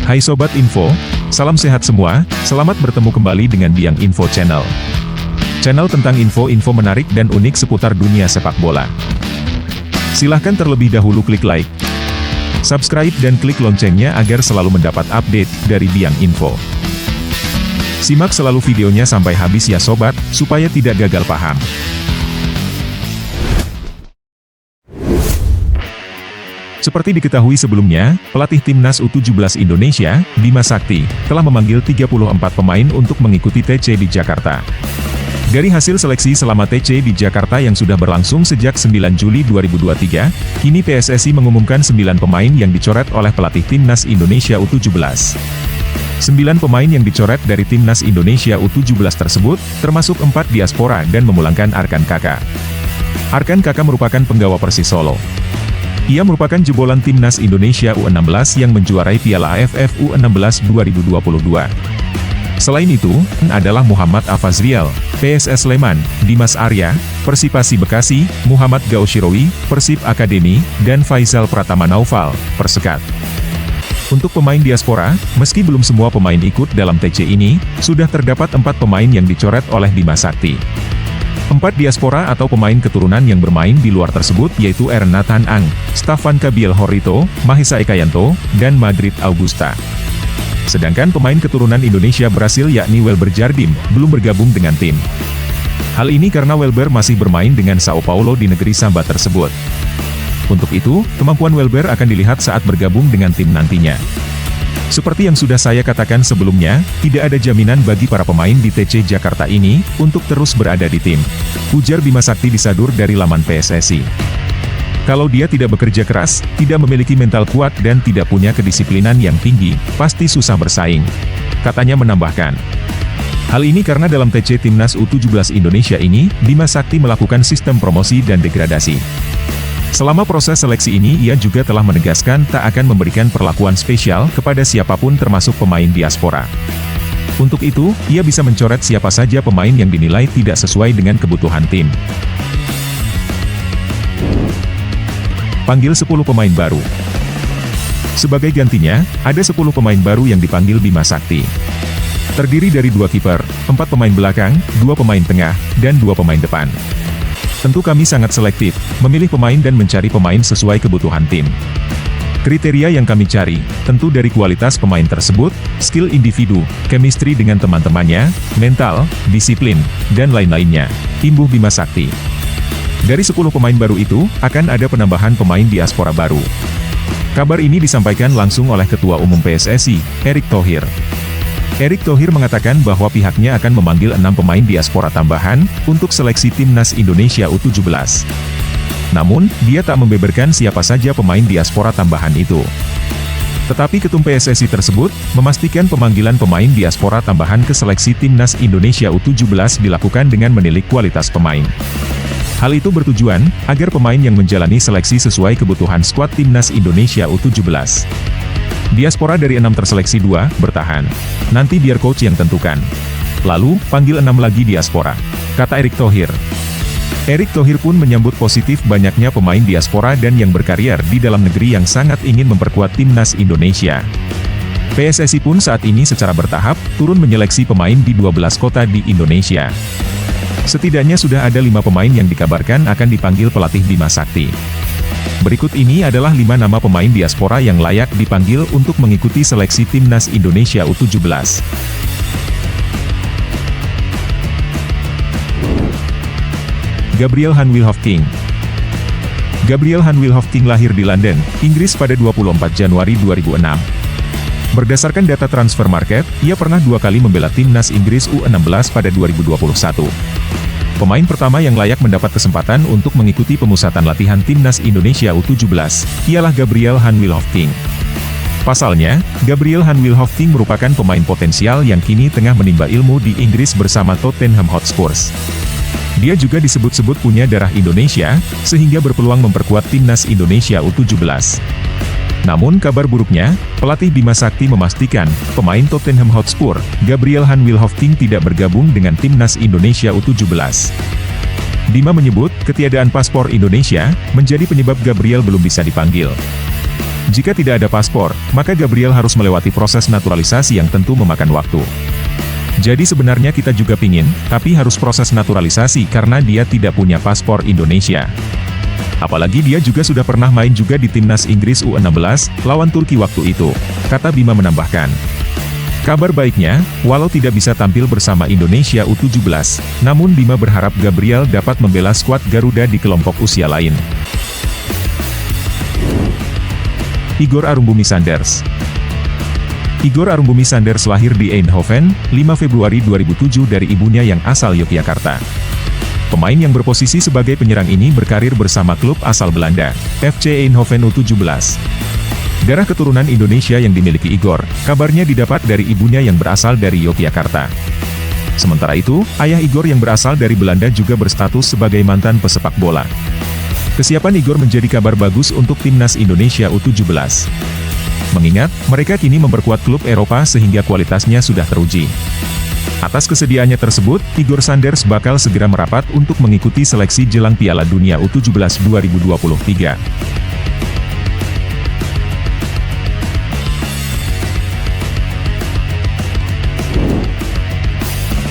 Hai Sobat Info, salam sehat semua, selamat bertemu kembali dengan Biang Info Channel. Channel tentang info-info menarik dan unik seputar dunia sepak bola. Silahkan terlebih dahulu klik like, subscribe dan klik loncengnya agar selalu mendapat update dari Biang Info. Simak selalu videonya sampai habis ya Sobat, supaya tidak gagal paham. Seperti diketahui sebelumnya, pelatih Timnas U17 Indonesia, Bima Sakti, telah memanggil 34 pemain untuk mengikuti TC di Jakarta. Dari hasil seleksi selama TC di Jakarta yang sudah berlangsung sejak 9 Juli 2023, kini PSSI mengumumkan 9 pemain yang dicoret oleh pelatih Timnas Indonesia U17. 9 pemain yang dicoret dari Timnas Indonesia U17 tersebut, termasuk 4 diaspora dan memulangkan Arkan Kaka. Arkan Kaka merupakan penggawa Persis Solo. Ia merupakan jebolan Timnas Indonesia U16 yang menjuarai Piala AFF U16 2022. Selain itu, adalah Muhammad Afazrial, PSS Sleman, Dimas Arya, Persipasi Bekasi, Muhammad Gaushirowi, Persib Akademi, dan Faisal Pratama Naufal, Persekat. Untuk pemain diaspora, meski belum semua pemain ikut dalam TC ini, sudah terdapat 4 pemain yang dicoret oleh Bima Sakti. 4 diaspora atau pemain keturunan yang bermain di luar tersebut yaitu Ernathan Ang, Staffan Kabiel Horito, Mahesa Ekayanto, dan Madrid Augusta. Sedangkan pemain keturunan Indonesia berhasil yakni Welber Jardim, belum bergabung dengan tim. Hal ini karena Welber masih bermain dengan Sao Paulo di negeri Samba tersebut. Untuk itu, kemampuan Welber akan dilihat saat bergabung dengan tim nantinya. Seperti yang sudah saya katakan sebelumnya, tidak ada jaminan bagi para pemain di TC Jakarta ini untuk terus berada di tim, ujar Bima Sakti disadur dari laman PSSI. Kalau dia tidak bekerja keras, tidak memiliki mental kuat dan tidak punya kedisiplinan yang tinggi, pasti susah bersaing. Katanya menambahkan. Hal ini karena dalam TC Timnas U17 Indonesia ini, Bima Sakti melakukan sistem promosi dan degradasi. Selama proses seleksi ini ia juga telah menegaskan tak akan memberikan perlakuan spesial kepada siapapun termasuk pemain diaspora. Untuk itu, ia bisa mencoret siapa saja pemain yang dinilai tidak sesuai dengan kebutuhan tim. Panggil 10 pemain baru. Sebagai gantinya, ada 10 pemain baru yang dipanggil Bima Sakti. Terdiri dari 2 kiper, 4 pemain belakang, 2 pemain tengah, dan 2 pemain depan. Tentu kami sangat selektif, memilih pemain dan mencari pemain sesuai kebutuhan tim. Kriteria yang kami cari, tentu dari kualitas pemain tersebut, skill individu, chemistry dengan teman-temannya, mental, disiplin, dan lain-lainnya, imbuh Bima Sakti. Dari 10 pemain baru itu, akan ada penambahan pemain diaspora baru. Kabar ini disampaikan langsung oleh Ketua Umum PSSI, Erick Thohir. Erick Thohir mengatakan bahwa pihaknya akan memanggil 6 pemain diaspora tambahan untuk seleksi Timnas Indonesia U17. Namun, dia tak membeberkan siapa saja pemain diaspora tambahan itu. Tetapi Ketum PSSI tersebut memastikan pemanggilan pemain diaspora tambahan ke seleksi Timnas Indonesia U17 dilakukan dengan menilik kualitas pemain. Hal itu bertujuan agar pemain yang menjalani seleksi sesuai kebutuhan skuad Timnas Indonesia U17. Diaspora dari 6 terseleksi 2, bertahan. Nanti biar coach yang tentukan. Lalu, panggil 6 lagi diaspora, kata Erick Thohir. Erick Thohir pun menyambut positif banyaknya pemain diaspora dan yang berkarier di dalam negeri yang sangat ingin memperkuat Timnas Indonesia. PSSI pun saat ini secara bertahap, turun menyeleksi pemain di 12 kota di Indonesia. Setidaknya sudah ada 5 pemain yang dikabarkan akan dipanggil pelatih Bima Sakti. Berikut ini adalah 5 nama pemain diaspora yang layak dipanggil untuk mengikuti seleksi Timnas Indonesia U17. Gabriel Hanwilhoff-King. Gabriel Hanwilhoff-King lahir di London, Inggris pada 24 Januari 2006. Berdasarkan data Transfer Market, ia pernah 2 kali membela Timnas Inggris U16 pada 2021. Pemain pertama yang layak mendapat kesempatan untuk mengikuti pemusatan latihan Timnas Indonesia U17, ialah Gabriel Hanwilhoff-King. Pasalnya, Gabriel Hanwilhoff-King merupakan pemain potensial yang kini tengah menimba ilmu di Inggris bersama Tottenham Hotspur. Dia juga disebut-sebut punya darah Indonesia, sehingga berpeluang memperkuat Timnas Indonesia U17. Namun kabar buruknya, pelatih Bima Sakti memastikan, pemain Tottenham Hotspur, Gabriel Hanwilhoff-King tidak bergabung dengan Timnas Indonesia U17. Bima menyebut, ketiadaan paspor Indonesia, menjadi penyebab Gabriel belum bisa dipanggil. Jika tidak ada paspor, maka Gabriel harus melewati proses naturalisasi yang tentu memakan waktu. Jadi sebenarnya kita juga pingin, tapi harus proses naturalisasi karena dia tidak punya paspor Indonesia. Apalagi dia juga sudah pernah main juga di timnas Inggris U16, lawan Turki waktu itu, kata Bima menambahkan. Kabar baiknya, walau tidak bisa tampil bersama Indonesia U17, namun Bima berharap Gabriel dapat membela skuad Garuda di kelompok usia lain. Igor Arumbumi Sanders. Igor Arumbumi Sanders lahir di Eindhoven, 5 Februari 2007 dari ibunya yang asal Yogyakarta. Pemain yang berposisi sebagai penyerang ini berkarir bersama klub asal Belanda, FC Eindhoven U17. Darah keturunan Indonesia yang dimiliki Igor, kabarnya didapat dari ibunya yang berasal dari Yogyakarta. Sementara itu, ayah Igor yang berasal dari Belanda juga berstatus sebagai mantan pesepak bola. Kesiapan Igor menjadi kabar bagus untuk timnas Indonesia U17. Mengingat, mereka kini memperkuat klub Eropa sehingga kualitasnya sudah teruji. Atas kesediaannya tersebut, Igor Sanders bakal segera merapat untuk mengikuti seleksi jelang Piala Dunia U17 2023.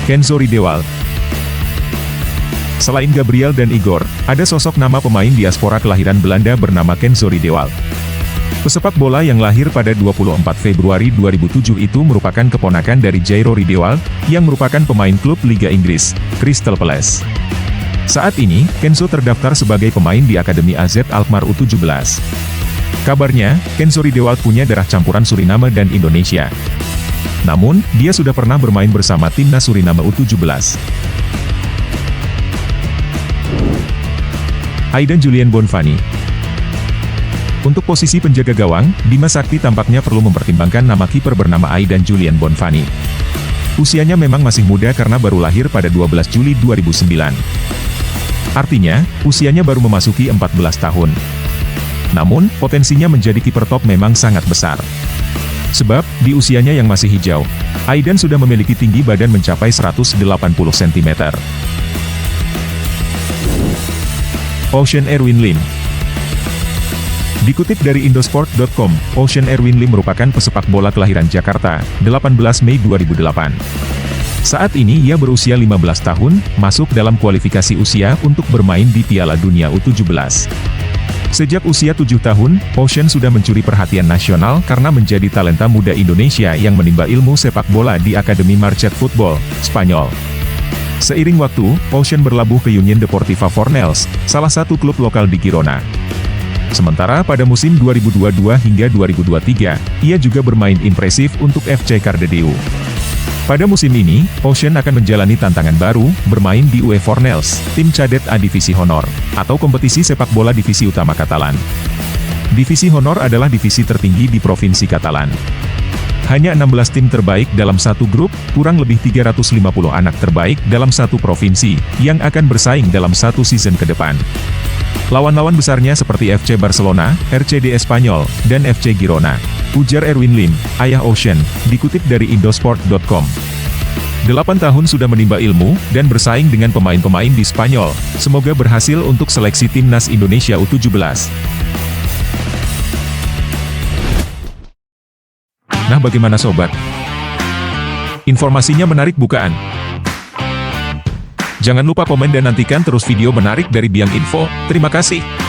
Kenzo Ridewald. Selain Gabriel dan Igor, ada sosok nama pemain diaspora kelahiran Belanda bernama Kenzo Ridewald. Pesepak bola yang lahir pada 24 Februari 2007 itu merupakan keponakan dari Jairo Ridewald, yang merupakan pemain klub Liga Inggris, Crystal Palace. Saat ini, Kenzo terdaftar sebagai pemain di Akademi AZ Alkmaar U17. Kabarnya, Kenzo Ridewald punya darah campuran Suriname dan Indonesia. Namun, dia sudah pernah bermain bersama timnas Suriname U17. Aidan Julian Bonfani. Untuk posisi penjaga gawang, Bima Sakti tampaknya perlu mempertimbangkan nama kiper bernama Aidan Julian Bonfani. Usianya memang masih muda karena baru lahir pada 12 Juli 2009. Artinya, usianya baru memasuki 14 tahun. Namun, potensinya menjadi kiper top memang sangat besar. Sebab, di usianya yang masih hijau, Aidan sudah memiliki tinggi badan mencapai 180 cm. Ocean Erwin Lim. Dikutip dari Indosport.com, Ocean Erwin Lim merupakan pesepak bola kelahiran Jakarta, 18 Mei 2008. Saat ini ia berusia 15 tahun, masuk dalam kualifikasi usia untuk bermain di Piala Dunia U17. Sejak usia 7 tahun, Ocean sudah mencuri perhatian nasional karena menjadi talenta muda Indonesia yang menimba ilmu sepak bola di Akademi Marchet Football, Spanyol. Seiring waktu, Ocean berlabuh ke Union Deportiva Fornells, salah satu klub lokal di Girona. Sementara pada musim 2022 hingga 2023, ia juga bermain impresif untuk FC Cardedeu. Pada musim ini, Ocean akan menjalani tantangan baru, bermain di UE Fornells, tim cadet A Divisi Honor, atau kompetisi sepak bola divisi utama Katalan. Divisi Honor adalah divisi tertinggi di Provinsi Katalan. Hanya 16 tim terbaik dalam satu grup, kurang lebih 350 anak terbaik dalam satu provinsi, yang akan bersaing dalam satu season ke depan. Lawan-lawan besarnya seperti FC Barcelona, RCD Espanyol, dan FC Girona. Ujar Erwin Lim, ayah Ocean, dikutip dari Indosport.com. 8 tahun sudah menimba ilmu, dan bersaing dengan pemain-pemain di Spanyol. Semoga berhasil untuk seleksi timnas Indonesia U17. Nah bagaimana sobat? Informasinya menarik bukan? Jangan lupa komen dan nantikan terus video menarik dari Biang Info. Terima kasih.